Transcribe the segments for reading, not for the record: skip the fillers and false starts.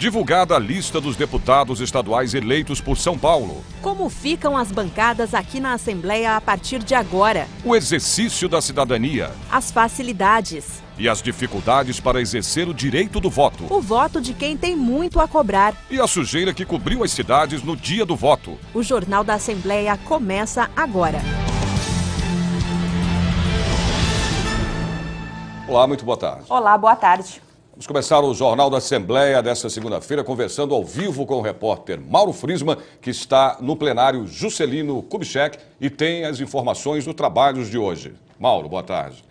Divulgada a lista dos deputados estaduais eleitos por São Paulo. Como ficam as bancadas aqui na Assembleia a partir de agora? O exercício da cidadania. As facilidades. E as dificuldades para exercer o direito do voto. O voto de quem tem muito a cobrar. E a sujeira que cobriu as cidades no dia do voto. O Jornal da Assembleia começa agora. Olá, muito boa tarde. Olá, boa tarde. Vamos começar o Jornal da Assembleia desta segunda-feira conversando ao vivo com o repórter Mauro Friesman, que está no plenário Juscelino Kubitschek e tem as informações do trabalho de hoje. Mauro, boa tarde.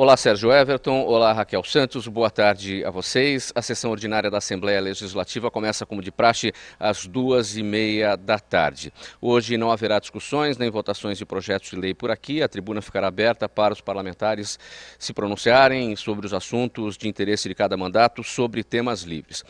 Olá, Sérgio Everton. Olá, Raquel Santos. Boa tarde a vocês. A sessão ordinária da Assembleia Legislativa começa, como de praxe, às 2h30 da tarde. Hoje não haverá discussões nem votações de projetos de lei por aqui. A tribuna ficará aberta para os parlamentares se pronunciarem sobre os assuntos de interesse de cada mandato sobre temas livres.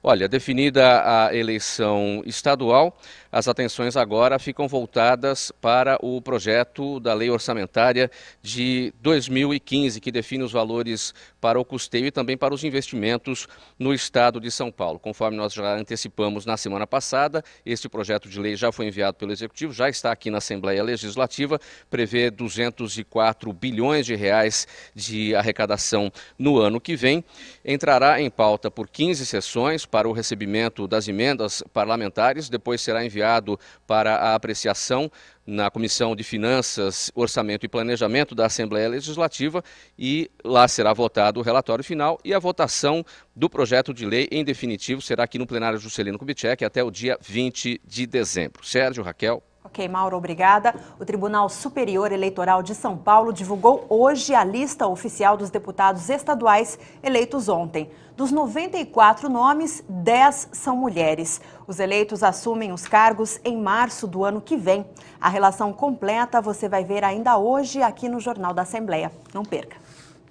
Olha, definida a eleição estadual, as atenções agora ficam voltadas para o projeto da Lei Orçamentária de 2015, que define os valores para o custeio e também para os investimentos no estado de São Paulo. Conforme nós já antecipamos na semana passada, este projeto de lei já foi enviado pelo Executivo, já está aqui na Assembleia Legislativa, prevê 204 bilhões de reais de arrecadação no ano que vem. Entrará em pauta por 15 sessões para o recebimento das emendas parlamentares, depois será enviado para a apreciação na Comissão de Finanças, Orçamento e Planejamento da Assembleia Legislativa e lá será votado o relatório final e a votação do projeto de lei em definitivo será aqui no plenário Juscelino Kubitschek até o dia 20 de dezembro. Sérgio, Raquel. Ok, Mauro, obrigada. O Tribunal Superior Eleitoral de São Paulo divulgou hoje a lista oficial dos deputados estaduais eleitos ontem. Dos 94 nomes, 10 são mulheres. Os eleitos assumem os cargos em março do ano que vem. A relação completa você vai ver ainda hoje aqui no Jornal da Assembleia. Não perca.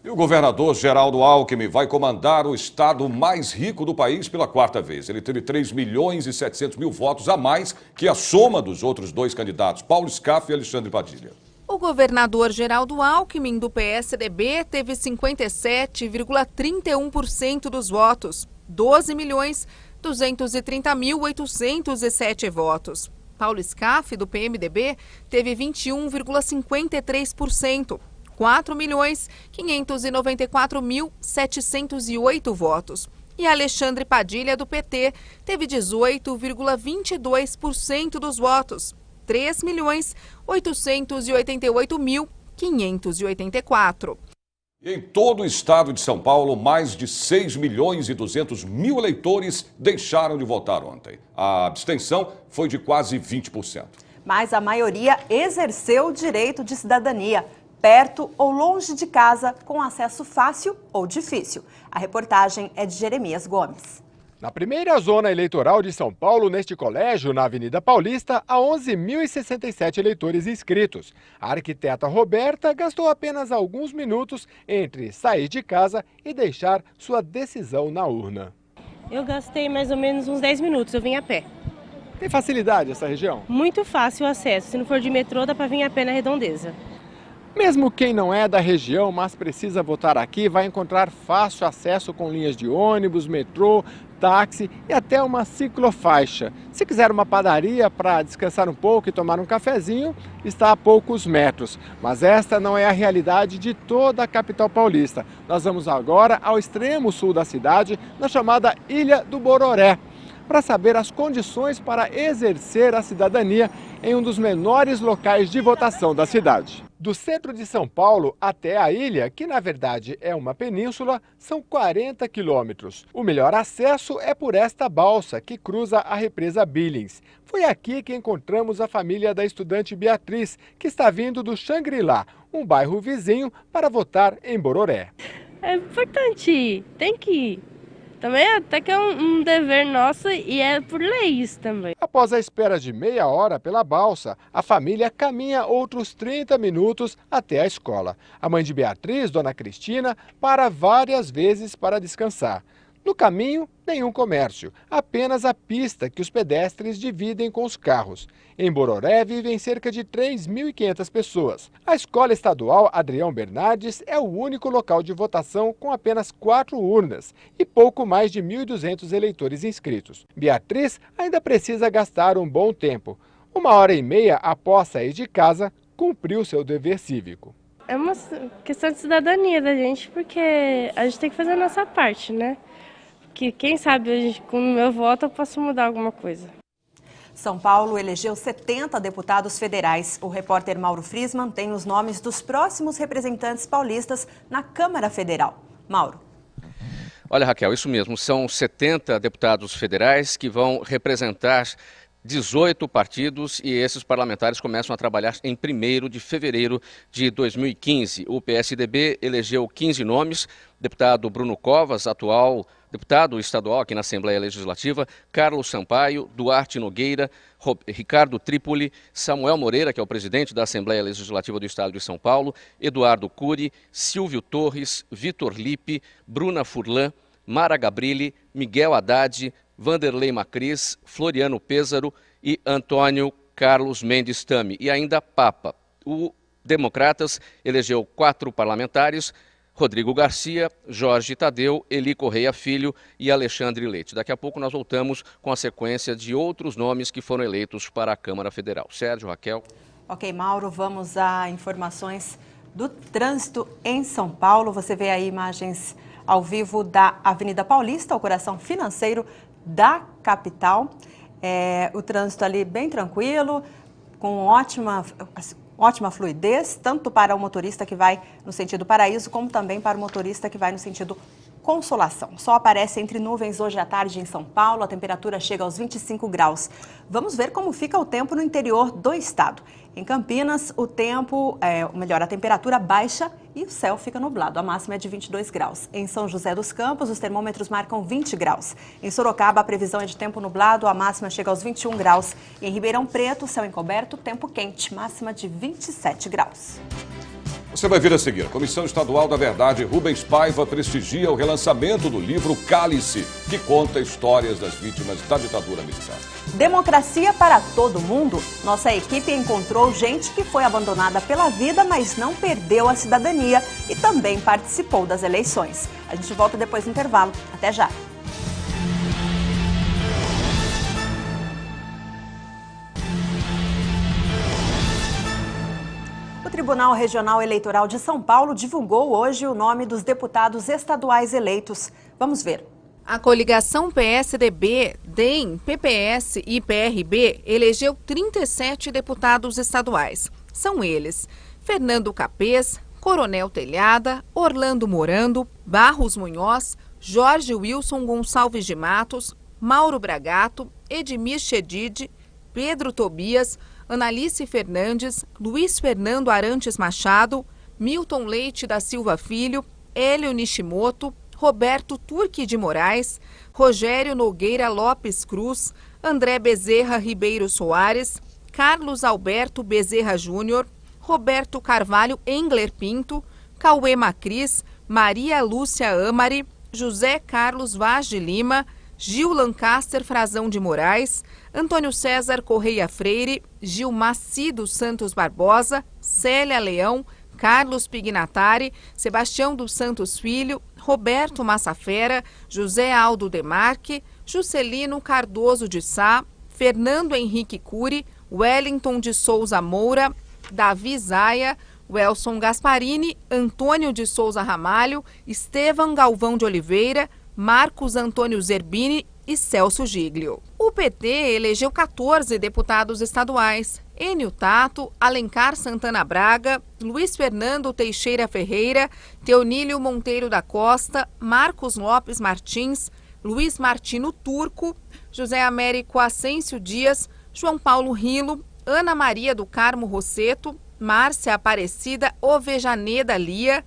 E o governador Geraldo Alckmin vai comandar o estado mais rico do país pela quarta vez. Ele teve 3.700.000 votos a mais que a soma dos outros dois candidatos, Paulo Scaff e Alexandre Padilha. O governador Geraldo Alckmin, do PSDB, teve 57,31% dos votos, 12.230.807 votos. Paulo Scaff, do PMDB, teve 21,53%. 4.594.708 votos. E Alexandre Padilha, do PT, teve 18,22% dos votos, 3.888.584. E em todo o estado de São Paulo, mais de 6.200.000 eleitores deixaram de votar ontem. A abstenção foi de quase 20%. Mas a maioria exerceu o direito de cidadania, perto ou longe de casa, com acesso fácil ou difícil. A reportagem é de Jeremias Gomes. Na primeira zona eleitoral de São Paulo, neste colégio, na Avenida Paulista, há 11.067 eleitores inscritos. A arquiteta Roberta gastou apenas alguns minutos entre sair de casa e deixar sua decisão na urna. Eu gastei mais ou menos uns 10 minutos, eu vim a pé. Tem facilidade essa região? Muito fácil o acesso, se não for de metrô dá para vir a pé na Redondeza. Mesmo quem não é da região, mas precisa votar aqui, vai encontrar fácil acesso com linhas de ônibus, metrô, táxi e até uma ciclofaixa. Se quiser uma padaria para descansar um pouco e tomar um cafezinho, está a poucos metros. Mas esta não é a realidade de toda a capital paulista. Nós vamos agora ao extremo sul da cidade, na chamada Ilha do Bororé, para saber as condições para exercer a cidadania em um dos menores locais de votação da cidade. Do centro de São Paulo até a ilha, que na verdade é uma península, são 40 quilômetros. O melhor acesso é por esta balsa que cruza a represa Billings. Foi aqui que encontramos a família da estudante Beatriz, que está vindo do Xangri-Lá, um bairro vizinho, para votar em Bororé. É importante ir, tem que ir. Também até que é um dever nosso e é por lei isso também. Após a espera de meia hora pela balsa, a família caminha outros 30 minutos até a escola. A mãe de Beatriz, Dona Cristina, para várias vezes para descansar. No caminho, nenhum comércio, apenas a pista que os pedestres dividem com os carros. Em Bororé vivem cerca de 3.500 pessoas. A Escola Estadual Adrião Bernardes é o único local de votação com apenas 4 urnas e pouco mais de 1.200 eleitores inscritos. Beatriz ainda precisa gastar um bom tempo. 1h30 após sair de casa, cumpriu seu dever cívico. É uma questão de cidadania da gente, porque a gente tem que fazer a nossa parte, né? Que quem sabe com o meu voto eu posso mudar alguma coisa. São Paulo elegeu 70 deputados federais. O repórter Mauro Friesman tem os nomes dos próximos representantes paulistas na Câmara Federal. Mauro. Olha, Raquel, isso mesmo. São 70 deputados federais que vão representar 18 partidos e esses parlamentares começam a trabalhar em 1º de fevereiro de 2015. O PSDB elegeu 15 nomes. Deputado Bruno Covas, atual deputado estadual aqui na Assembleia Legislativa, Carlos Sampaio, Duarte Nogueira, Ricardo Trípoli, Samuel Moreira, que é o presidente da Assembleia Legislativa do Estado de São Paulo, Eduardo Cury, Silvio Torres, Vitor Lippe, Bruna Furlan, Mara Gabrilli, Miguel Haddad, Vanderlei Macris, Floriano Pêsaro e Antônio Carlos Mendes Tami. E ainda Papa. O Democratas elegeu 4 parlamentares, Rodrigo Garcia, Jorge Tadeu, Eli Correia Filho e Alexandre Leite. Daqui a pouco nós voltamos com a sequência de outros nomes que foram eleitos para a Câmara Federal. Sérgio, Raquel. Ok, Mauro, vamos a informações do trânsito em São Paulo. Você vê aí imagens ao vivo da Avenida Paulista, o coração financeiro da capital. O trânsito ali bem tranquilo, com ótima fluidez, tanto para o motorista que vai no sentido Paraíso, como também para o motorista que vai no sentido Consolação. Sol aparece entre nuvens hoje à tarde em São Paulo, a temperatura chega aos 25 graus. Vamos ver como fica o tempo no interior do estado. Em Campinas, o tempo, a temperatura baixa e o céu fica nublado. A máxima é de 22 graus. Em São José dos Campos, os termômetros marcam 20 graus. Em Sorocaba, a previsão é de tempo nublado, a máxima chega aos 21 graus. Em Ribeirão Preto, céu encoberto, tempo quente, máxima de 27 graus. Você vai ver a seguir. A Comissão Estadual da Verdade Rubens Paiva prestigia o relançamento do livro Cálice, que conta histórias das vítimas da ditadura militar. Democracia para todo mundo. Nossa equipe encontrou gente que foi abandonada pela vida, mas não perdeu a cidadania e também participou das eleições. A gente volta depois do intervalo. Até já. O Tribunal Regional Eleitoral de São Paulo divulgou hoje o nome dos deputados estaduais eleitos. Vamos ver. A coligação PSDB, DEM, PPS e PRB elegeu 37 deputados estaduais. São eles: Fernando Capês, Coronel Telhada, Orlando Morando, Barros Munhoz, Jorge Wilson Gonçalves de Matos, Mauro Bragato, Edmir Chedid, Pedro Tobias, Analice Fernandes, Luiz Fernando Arantes Machado, Milton Leite da Silva Filho, Hélio Nishimoto, Roberto Turque de Moraes, Rogério Nogueira Lopes Cruz, André Bezerra Ribeiro Soares, Carlos Alberto Bezerra Júnior, Roberto Carvalho Engler Pinto, Cauê Macris, Maria Lúcia Amari, José Carlos Vaz de Lima, Gil Lancaster Frazão de Moraes, Antônio César Correia Freire, Gilmar dos Santos Barbosa, Célia Leão, Carlos Pignatari, Sebastião dos Santos Filho, Roberto Massafera, José Aldo Demarque, Juscelino Cardoso de Sá, Fernando Henrique Cury, Wellington de Souza Moura, Davi Zaia, Welson Gasparini, Antônio de Souza Ramalho, Estevam Galvão de Oliveira, Marcos Antônio Zerbini e Celso Giglio. O PT elegeu 14 deputados estaduais: Enio Tato, Alencar Santana Braga, Luiz Fernando Teixeira Ferreira, Teonílio Monteiro da Costa, Marcos Lopes Martins, Luiz Martino Turco, José Américo Ascencio Dias, João Paulo Rilo, Ana Maria do Carmo Rosseto, Márcia Aparecida Ovejaneda Lia,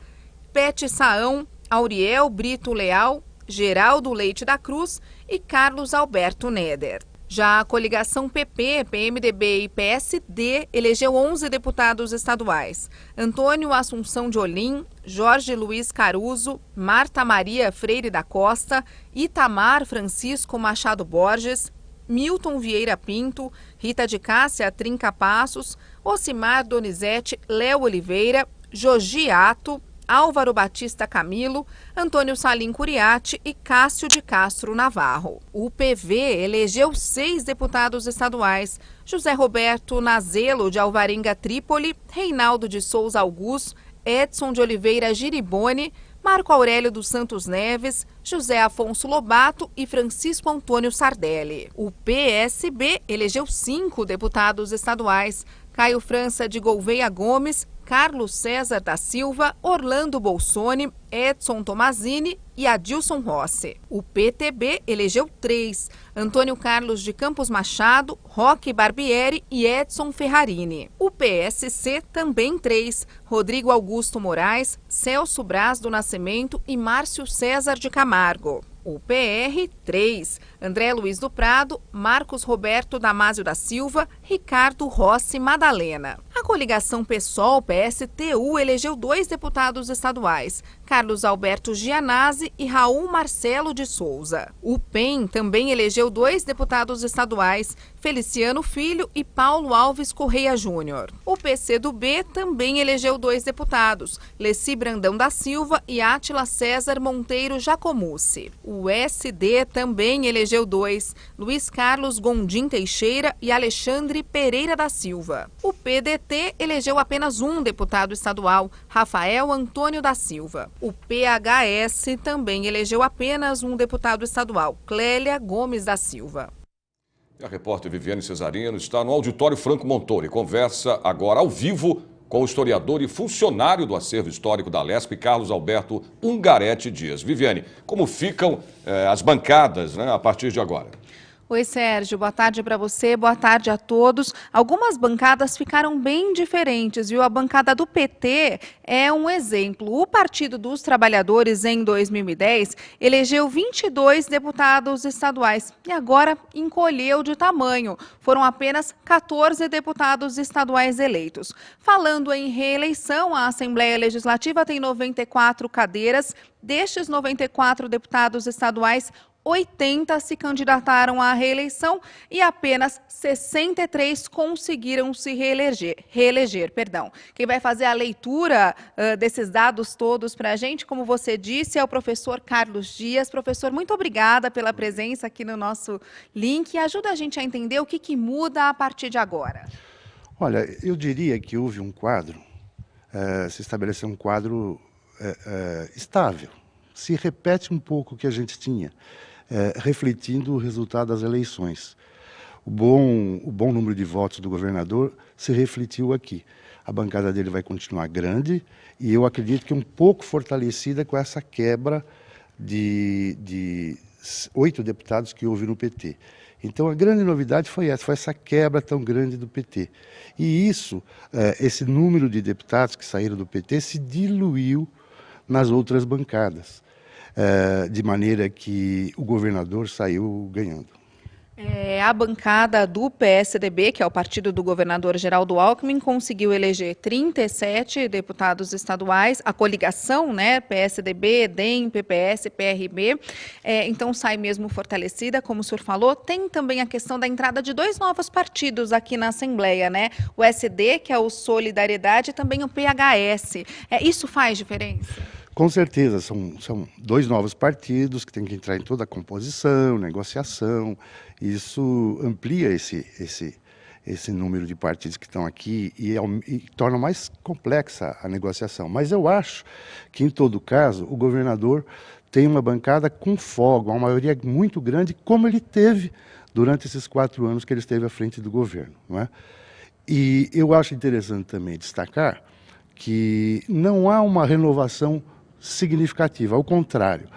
Pete Saão, Auriel Brito Leal, Geraldo Leite da Cruz e Carlos Alberto Neder. Já a coligação PP, PMDB e PSD elegeu 11 deputados estaduais. Antônio Assunção de Olim, Jorge Luiz Caruso, Marta Maria Freire da Costa, Itamar Francisco Machado Borges, Milton Vieira Pinto, Rita de Cássia Trinca Passos, Ocimar Donizete, Léo Oliveira, Jogi Ato, Álvaro Batista Camilo, Antônio Salim Curiati e Cássio de Castro Navarro. O PV elegeu 6 deputados estaduais: José Roberto Nazelo, de Alvarenga Trípoli, Reinaldo de Souza Augusto, Edson de Oliveira Giribone, Marco Aurélio dos Santos Neves, José Afonso Lobato e Francisco Antônio Sardelli. O PSB elegeu 5 deputados estaduais: Caio França de Gouveia Gomes, Carlos César da Silva, Orlando Bolsoni, Edson Tomazini e Adilson Rossi. O PTB elegeu 3: Antônio Carlos de Campos Machado, Roque Barbieri e Edson Ferrarini. O PSC também 3: Rodrigo Augusto Moraes, Celso Braz do Nascimento e Márcio César de Camargo. O PR, 3: André Luiz do Prado, Marcos Roberto Damásio da Silva, Ricardo Rossi Madalena. A coligação PSOL-PSTU elegeu 2 deputados estaduais: Carlos Alberto Gianazzi e Raul Marcelo de Souza. O PEN também elegeu 2 deputados estaduais: Feliciano Filho e Paulo Alves Correia Júnior. O PCdoB também elegeu 2 deputados: Leci Brandão da Silva e Átila César Monteiro Jacomucci. O SD também elegeu 2: Luiz Carlos Gondim Teixeira e Alexandre Pereira da Silva. O PDT elegeu apenas 1 deputado estadual: Rafael Antônio da Silva. O PHS também elegeu apenas 1 deputado estadual: Clélia Gomes da Silva. A repórter Viviane Cesarino está no auditório Franco Montoro e conversa agora ao vivo com o historiador e funcionário do acervo histórico da Alesp, Carlos Alberto Ungaretti Dias. Viviane, como ficam as bancadas, né, a partir de agora? Oi, Sérgio. Boa tarde para você, boa tarde a todos. Algumas bancadas ficaram bem diferentes, viu? A bancada do PT é um exemplo. O Partido dos Trabalhadores, em 2010, elegeu 22 deputados estaduais e agora encolheu de tamanho. Foram apenas 14 deputados estaduais eleitos. Falando em reeleição, a Assembleia Legislativa tem 94 cadeiras. Destes 94 deputados estaduais, 80 se candidataram à reeleição e apenas 63 conseguiram se reeleger. Quem vai fazer a leitura desses dados todos para a gente, como você disse, é o professor Carlos Dias. Professor, muito obrigada pela presença aqui no nosso link. Ajuda a gente a entender o que muda a partir de agora. Olha, eu diria que houve um quadro, se estabeleceu um quadro estável. Se repete um pouco o que a gente tinha. Refletindo o resultado das eleições. O bom número de votos do governador se refletiu aqui. A bancada dele vai continuar grande e eu acredito que um pouco fortalecida com essa quebra de 8 deputados que houve no PT. Então a grande novidade foi essa quebra tão grande do PT. E isso, esse número de deputados que saíram do PT se diluiu nas outras bancadas. De maneira que o governador saiu ganhando. A bancada do PSDB, que é o partido do governador Geraldo Alckmin, conseguiu eleger 37 deputados estaduais, a coligação, né, PSDB, DEM, PPS, PRB, então sai mesmo fortalecida, como o senhor falou. Tem também a questão da entrada de 2 novos partidos aqui na Assembleia, né, o SD, que é o Solidariedade, e também o PHS. Isso faz diferença? Com certeza, são 2 novos partidos que têm que entrar em toda a composição, negociação. Isso amplia esse número de partidos que estão aqui e torna mais complexa a negociação. Mas eu acho que, em todo caso, o governador tem uma bancada com folga, uma maioria muito grande, como ele teve durante esses 4 anos que ele esteve à frente do governo, não é? E eu acho interessante também destacar que não há uma renovação significativa, ao contrário,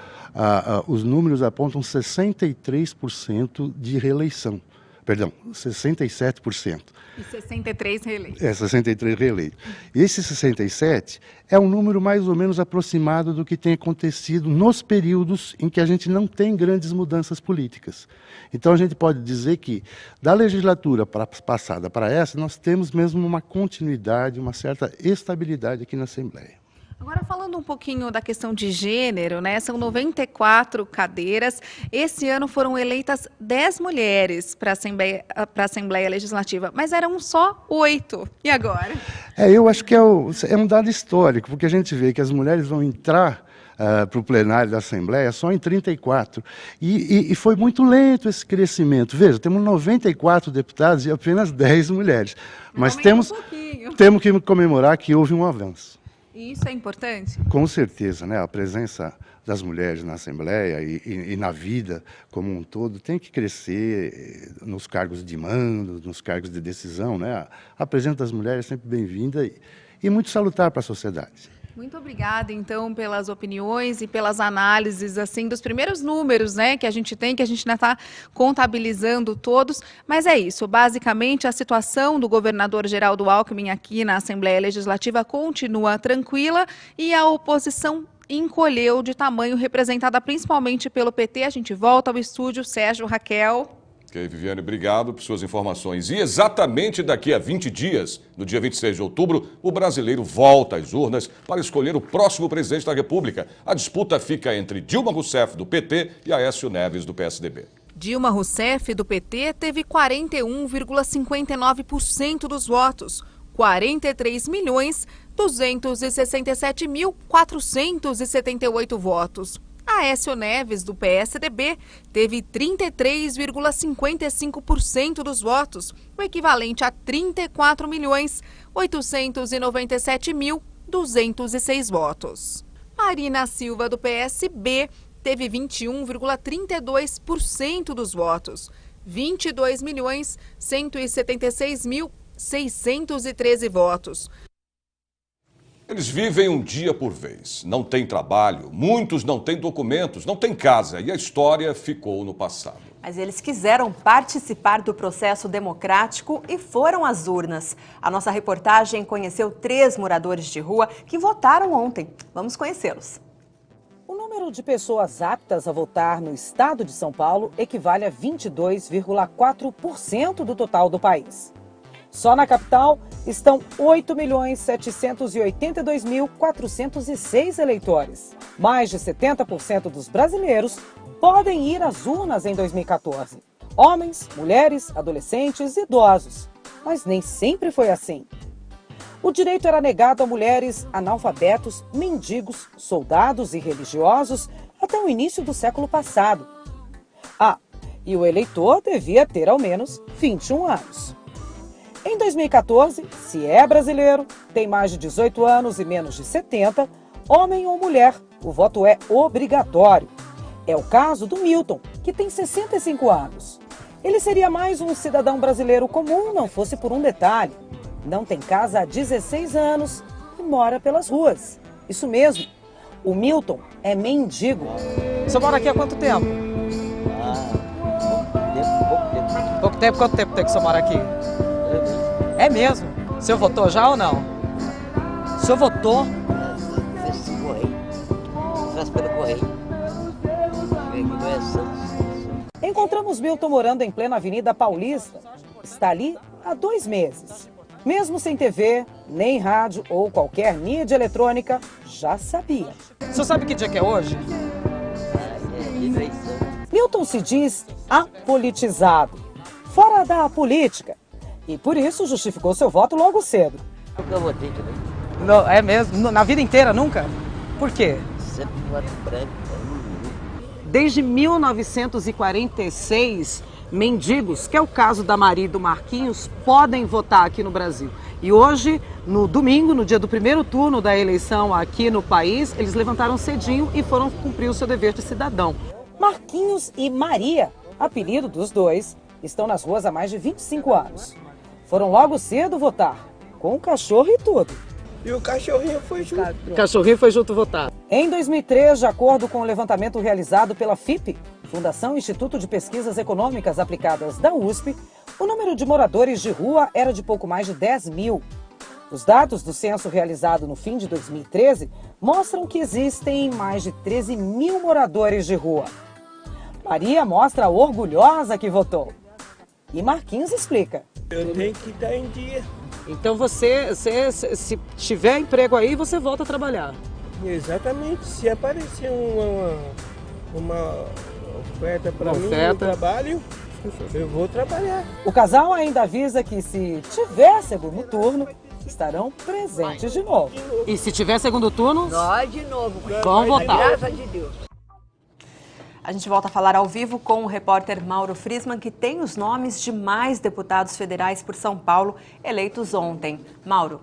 os números apontam 63% de reeleição Perdão, 67%. E 63 reeleitos. 63 reeleitos. E esse 67 é um número mais ou menos aproximado do que tem acontecido nos períodos em que a gente não tem grandes mudanças políticas. Então a gente pode dizer que da legislatura passada para essa, nós temos mesmo uma continuidade, uma certa estabilidade aqui na Assembleia. Agora, falando um pouquinho da questão de gênero, né? São 94 cadeiras. Esse ano foram eleitas 10 mulheres para a Assembleia Legislativa, mas eram só 8. E agora? Eu acho que é um dado histórico, porque a gente vê que as mulheres vão entrar para o plenário da Assembleia só em 34. E foi muito lento esse crescimento. Veja, temos 94 deputados e apenas 10 mulheres. Mas temos que comemorar que houve um avanço. E isso é importante? Com certeza, né? A presença das mulheres na Assembleia e na vida como um todo tem que crescer nos cargos de mando, nos cargos de decisão, né? A presença das mulheres é sempre bem-vinda e muito salutar para a sociedade. Muito obrigada, então, pelas opiniões e pelas análises, assim, dos primeiros números, né, que a gente tem, que a gente ainda está contabilizando todos, mas é isso, basicamente a situação do governador Geraldo Alckmin aqui na Assembleia Legislativa continua tranquila e a oposição encolheu de tamanho, representada principalmente pelo PT. A gente volta ao estúdio, Sérgio, Raquel. Ok, Viviane, obrigado por suas informações. E exatamente daqui a 20 dias, no dia 26 de outubro, o brasileiro volta às urnas para escolher o próximo presidente da República. A disputa fica entre Dilma Rousseff, do PT, e Aécio Neves, do PSDB. Dilma Rousseff, do PT, teve 41,59% dos votos. 43.267.478 votos. Aécio Neves, do PSDB, teve 33,55% dos votos, o equivalente a 34.897.206 votos. Marina Silva, do PSB, teve 21,32% dos votos, 22.176.613 votos. Eles vivem um dia por vez, não têm trabalho, muitos não têm documentos, não têm casa e a história ficou no passado. Mas eles quiseram participar do processo democrático e foram às urnas. A nossa reportagem conheceu 3 moradores de rua que votaram ontem. Vamos conhecê-los. O número de pessoas aptas a votar no estado de São Paulo equivale a 22,4% do total do país. Só na capital estão 8.782.406 eleitores. Mais de 70% dos brasileiros podem ir às urnas em 2014. Homens, mulheres, adolescentes e idosos. Mas nem sempre foi assim. O direito era negado a mulheres, analfabetos, mendigos, soldados e religiosos até o início do século passado. E o eleitor devia ter ao menos 21 anos. Em 2014, se é brasileiro, tem mais de 18 anos e menos de 70, homem ou mulher, o voto é obrigatório. É o caso do Milton, que tem 65 anos. Ele seria mais um cidadão brasileiro comum, não fosse por um detalhe. Não tem casa há 16 anos e mora pelas ruas. Isso mesmo, o Milton é mendigo. Você mora aqui há quanto tempo? Pouco tempo. Quanto tempo tem que você mora aqui? É mesmo? O senhor votou já ou não? O senhor votou? Encontramos Milton morando em plena Avenida Paulista. Está ali há 2 meses. Mesmo sem TV, nem rádio ou qualquer mídia eletrônica, já sabia. O senhor sabe que dia que é hoje? Milton se diz apolitizado, fora da política. E por isso justificou seu voto logo cedo. Nunca votei também. Não, é mesmo? Na vida inteira, nunca? Por quê? Sempre voto branco. Desde 1946, mendigos, que é o caso da Maria e do Marquinhos, podem votar aqui no Brasil. E hoje, no domingo, no dia do primeiro turno da eleição aqui no país, eles levantaram cedinho e foram cumprir o seu dever de cidadão. Marquinhos e Maria, apelido dos dois, estão nas ruas há mais de 25 anos. Foram logo cedo votar, com o cachorro e tudo. E o cachorrinho foi junto. O cachorrinho foi junto votar. Em 2003, de acordo com o levantamento realizado pela FIPE, Fundação Instituto de Pesquisas Econômicas Aplicadas da USP, O número de moradores de rua era de pouco mais de 10 mil. Os dados do censo realizado no fim de 2013 mostram que existem mais de 13 mil moradores de rua. Maria mostra orgulhosa que votou. E Marquinhos explica. Eu tenho que estar em dia. Então se tiver emprego aí, você volta a trabalhar. Exatamente. Se aparecer uma oferta para mim no trabalho, eu vou trabalhar. O casal ainda avisa que se tiver segundo turno, estarão presentes de novo. E se tiver segundo turno, nós de novo. Vamos votar. Graças de Deus. A gente volta a falar ao vivo com o repórter Mauro Friesman, que tem os nomes de mais deputados federais por São Paulo eleitos ontem. Mauro.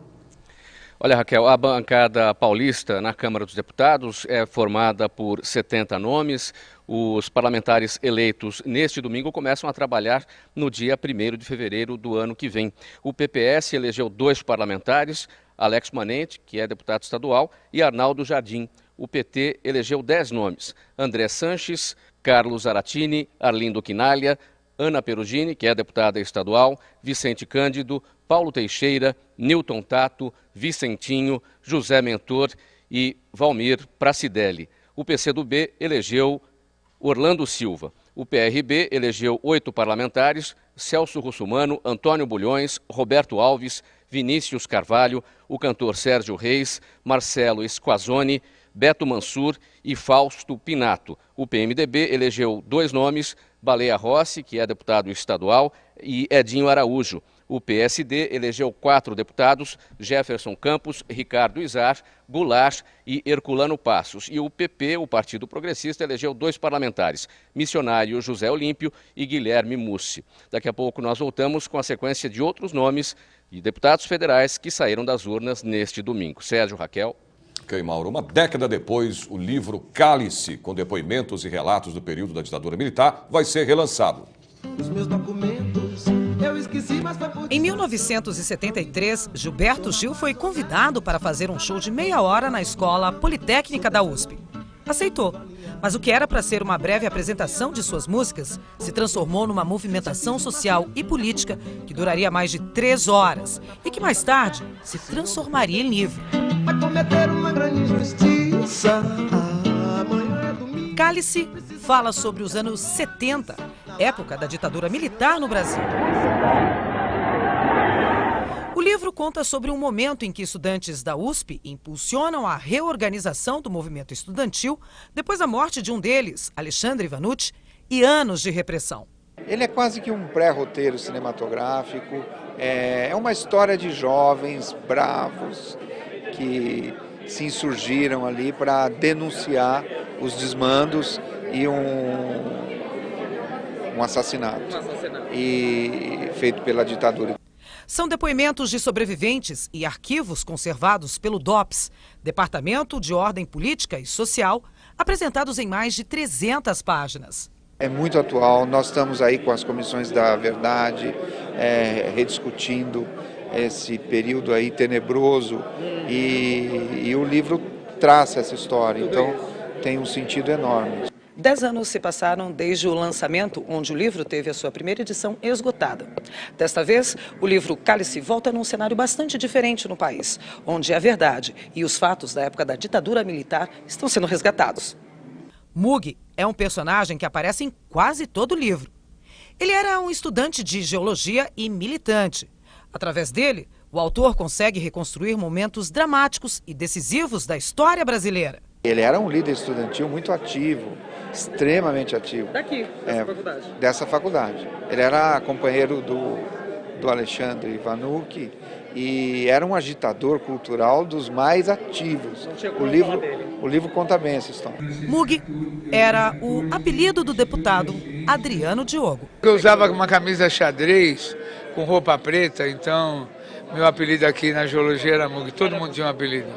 Olha, Raquel, a bancada paulista na Câmara dos Deputados é formada por 70 nomes. Os parlamentares eleitos neste domingo começam a trabalhar no dia 1º de fevereiro do ano que vem. O PPS elegeu 2 parlamentares, Alex Manente, que é deputado estadual, e Arnaldo Jardim. O PT elegeu 10 nomes: André Sanches, Carlos Aratini, Arlindo Quinalha, Ana Perugini, que é deputada estadual, Vicente Cândido, Paulo Teixeira, Newton Tato, Vicentinho, José Mentor e Valmir Pracidelli. O PCdoB elegeu Orlando Silva. O PRB elegeu 8 parlamentares: Celso Russumano, Antônio Bulhões, Roberto Alves, Vinícius Carvalho, o cantor Sérgio Reis, Marcelo Squazzoni, Beto Mansur e Fausto Pinato. O PMDB elegeu 2 nomes: Baleia Rossi, que é deputado estadual, e Edinho Araújo. O PSD elegeu 4 deputados: Jefferson Campos, Ricardo Izar, Goulart e Herculano Passos. E o PP, o Partido Progressista, elegeu 2 parlamentares: Missionário José Olímpio e Guilherme Mussi. Daqui a pouco nós voltamos com a sequência de outros nomes de deputados federais que saíram das urnas neste domingo. Sérgio, Raquel. Ok, Mauro. Uma década depois, o livro Cálice, com depoimentos e relatos do período da ditadura militar, vai ser relançado. Os meus documentos eu esqueci, mas foi por... Em 1973, Gilberto Gil foi convidado para fazer um show de meia hora na Escola Politécnica da USP. Aceitou, mas o que era para ser uma breve apresentação de suas músicas se transformou numa movimentação social e política que duraria mais de 3 horas e que mais tarde se transformaria em livro. Vai cometer uma grande injustiça. Cálice fala sobre os anos 70, época da ditadura militar no Brasil. O livro conta sobre um momento em que estudantes da USP impulsionam a reorganização do movimento estudantil depois da morte de um deles, Alexandre Vanucci, e anos de repressão. Ele é quase que um pré-roteiro cinematográfico, é uma história de jovens bravos que se insurgiram ali para denunciar os desmandos e um assassinato, e feito pela ditadura. São depoimentos de sobreviventes e arquivos conservados pelo DOPS, Departamento de Ordem Política e Social, apresentados em mais de 300 páginas. É muito atual, nós estamos aí com as comissões da verdade, rediscutindo esse período aí tenebroso e o livro traça essa história, então tem um sentido enorme. 10 anos se passaram desde o lançamento, onde o livro teve a sua primeira edição esgotada. Desta vez, o livro Cálice volta num cenário bastante diferente no país, onde a verdade e os fatos da época da ditadura militar estão sendo resgatados. Mug é um personagem que aparece em quase todo o livro. Ele era um estudante de geologia e militante. Através dele, o autor consegue reconstruir momentos dramáticos e decisivos da história brasileira. Ele era um líder estudantil muito ativo, extremamente ativo. Daqui, dessa faculdade? Dessa faculdade. Ele era companheiro do Alexandre Vanucci e era um agitador cultural dos mais ativos. O livro conta bem essa história. Mug era o apelido do deputado Adriano Diogo. Eu usava uma camisa xadrez com roupa preta, então meu apelido aqui na geologia era Mug. Todo mundo tinha um apelido.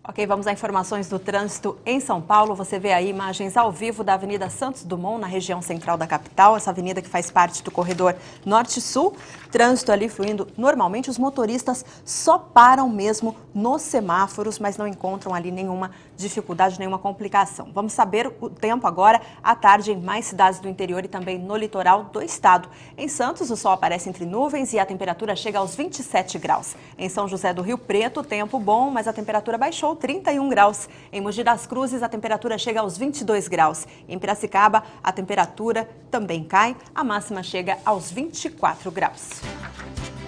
Ok, vamos a informações do trânsito em São Paulo. Você vê aí imagens ao vivo da Avenida Santos Dumont, na região central da capital. Essa avenida que faz parte do corredor norte-sul. Trânsito ali fluindo normalmente. Os motoristas só param mesmo nos semáforos, mas não encontram ali nenhuma dificuldade, nenhuma complicação. Vamos saber o tempo agora, à tarde, em mais cidades do interior e também no litoral do estado. Em Santos, o sol aparece entre nuvens e a temperatura chega aos 27 graus. Em São José do Rio Preto, tempo bom, mas a temperatura baixou 31 graus. Em Mogi das Cruzes, a temperatura chega aos 22 graus. Em Piracicaba, a temperatura também cai, a máxima chega aos 24 graus.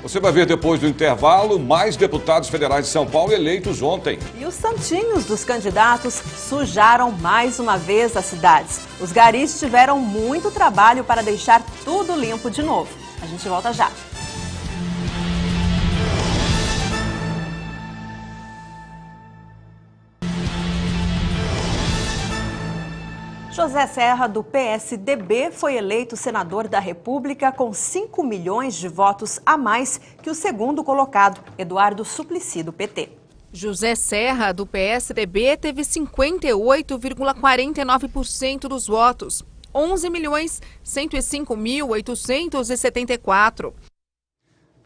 Você vai ver depois do intervalo mais deputados federais de São Paulo eleitos ontem. E os santinhos dos candidatos sujaram mais uma vez as cidades. Os garis tiveram muito trabalho para deixar tudo limpo de novo. A gente volta já. José Serra, do PSDB, foi eleito senador da República com 5 milhões de votos a mais que o segundo colocado, Eduardo Suplicy, do PT. José Serra, do PSDB, teve 58,49% dos votos, 11.105.874.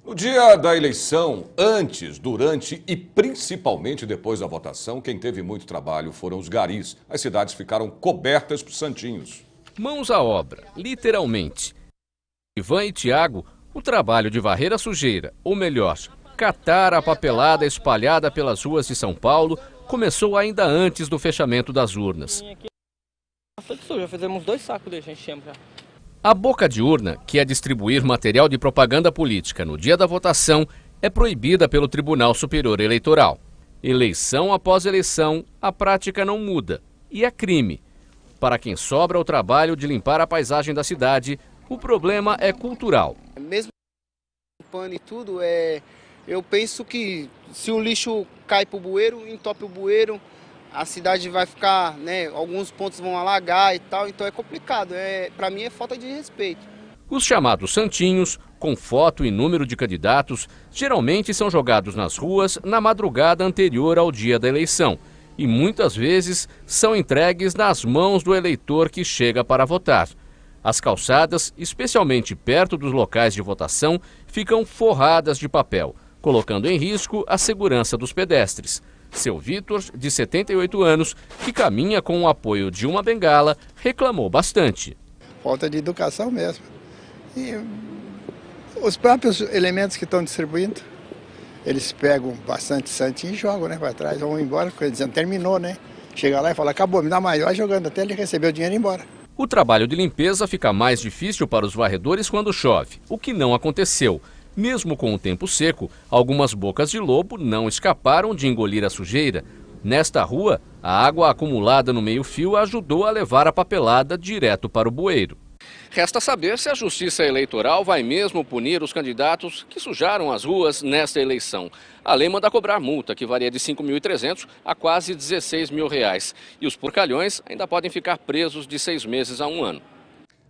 No dia da eleição, antes, durante e principalmente depois da votação, quem teve muito trabalho foram os garis. As cidades ficaram cobertas por santinhos. Mãos à obra, literalmente. Ivan e Tiago, o trabalho de varrer a sujeira, ou melhor, catar a papelada espalhada pelas ruas de São Paulo, começou ainda antes do fechamento das urnas. Já fizemos 2 sacos de gente já. A boca de urna, que é distribuir material de propaganda política no dia da votação, é proibida pelo Tribunal Superior Eleitoral. Eleição após eleição, a prática não muda e é crime. Para quem sobra o trabalho de limpar a paisagem da cidade, o problema é cultural. Mesmo limpando e tudo, eu penso que se o lixo cai para o bueiro, entope o bueiro, a cidade vai ficar, né, alguns pontos vão alagar e tal, então é complicado, para mim é falta de respeito. Os chamados santinhos, com foto e número de candidatos, geralmente são jogados nas ruas na madrugada anterior ao dia da eleição e muitas vezes são entregues nas mãos do eleitor que chega para votar. As calçadas, especialmente perto dos locais de votação, ficam forradas de papel, colocando em risco a segurança dos pedestres. Seu Vitor, de 78 anos, que caminha com o apoio de uma bengala, reclamou bastante. Falta de educação mesmo. E os próprios elementos que estão distribuindo, eles pegam bastante santinho e jogam, né, para trás, vão embora, porque dizendo, terminou, né? Chega lá e fala, acabou, me dá mais, vai jogando até ele receber o dinheiro e ir embora. O trabalho de limpeza fica mais difícil para os varredores quando chove, o que não aconteceu. Mesmo com o tempo seco, algumas bocas de lobo não escaparam de engolir a sujeira. Nesta rua, a água acumulada no meio-fio ajudou a levar a papelada direto para o bueiro. Resta saber se a Justiça Eleitoral vai mesmo punir os candidatos que sujaram as ruas nesta eleição. A lei manda cobrar multa, que varia de R$ 5.300 a quase R$ 16 mil. E os porcalhões ainda podem ficar presos de 6 meses a 1 ano.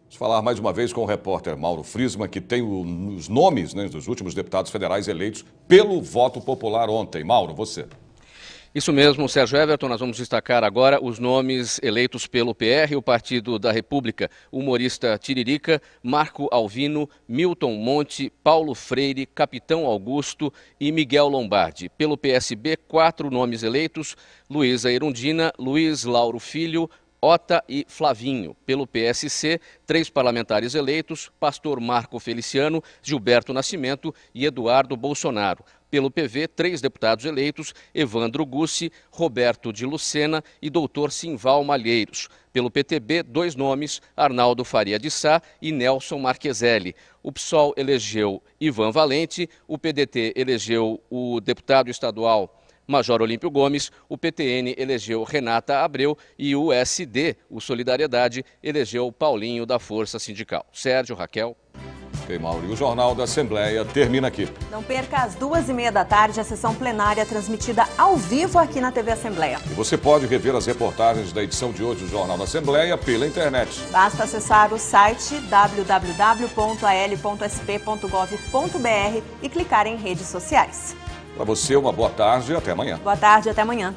Vamos falar mais uma vez com o repórter Mauro Friesman, que tem os nomes, né, dos últimos deputados federais eleitos pelo voto popular ontem. Mauro, você. Isso mesmo, Sérgio Everton. Nós vamos destacar agora os nomes eleitos pelo PR, o Partido da República: humorista Tiririca, Marco Alvino, Milton Monte, Paulo Freire, Capitão Augusto e Miguel Lombardi. Pelo PSB, 4 nomes eleitos: Luísa Erundina, Luiz Lauro Filho, Ota e Flavinho. Pelo PSC, 3 parlamentares eleitos: Pastor Marco Feliciano, Gilberto Nascimento e Eduardo Bolsonaro. Pelo PV, 3 deputados eleitos: Evandro Gussi, Roberto de Lucena e Dr. Simval Malheiros. Pelo PTB, 2 nomes: Arnaldo Faria de Sá e Nelson Marqueselli. O PSOL elegeu Ivan Valente, o PDT elegeu o deputado estadual Major Olímpio Gomes, o PTN elegeu Renata Abreu e o SD, o Solidariedade, elegeu Paulinho da Força Sindical. Sérgio, Raquel. Ok, Mauro. E o Jornal da Assembleia termina aqui. Não perca às 2h30 da tarde a sessão plenária transmitida ao vivo aqui na TV Assembleia. E você pode rever as reportagens da edição de hoje do Jornal da Assembleia pela internet. Basta acessar o site www.al.sp.gov.br e clicar em redes sociais. Para você, uma boa tarde e até amanhã. Boa tarde e até amanhã.